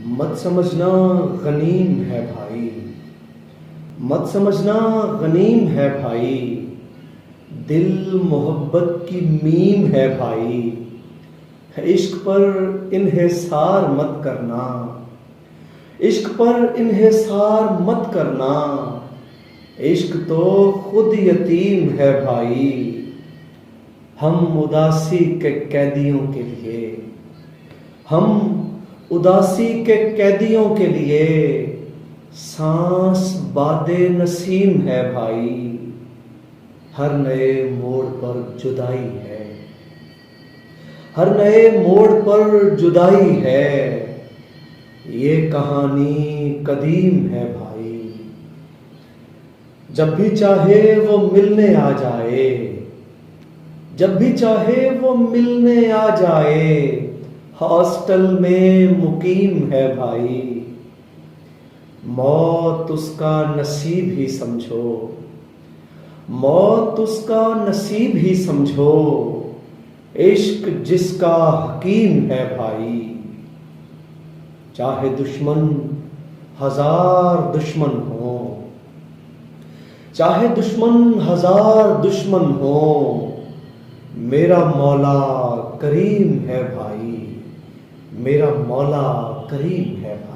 मत समझना गनीम है भाई, मत समझना गनीम है भाई, दिल मोहब्बत की मीम है भाई। इश्क पर इन्हिसार मत करना, इश्क पर इन्हिसार मत करना, इश्क तो खुद यतीम है भाई। हम उदासी के कैदियों के लिए, हम उदासी के कैदियों के लिए सांस बादे नसीम है भाई। हर नए मोड़ पर जुदाई है, हर नए मोड़ पर जुदाई है, ये कहानी कदीम है भाई। जब भी चाहे वो मिलने आ जाए, जब भी चाहे वो मिलने आ जाए, हॉस्टल में मुकीम है भाई। मौत उसका नसीब ही समझो, मौत उसका नसीब ही समझो, इश्क जिसका हकीम है भाई। चाहे दुश्मन हजार दुश्मन हो, चाहे दुश्मन हजार दुश्मन हो, मेरा मौला करीम है भाई, मेरा मौला करीम है भाई।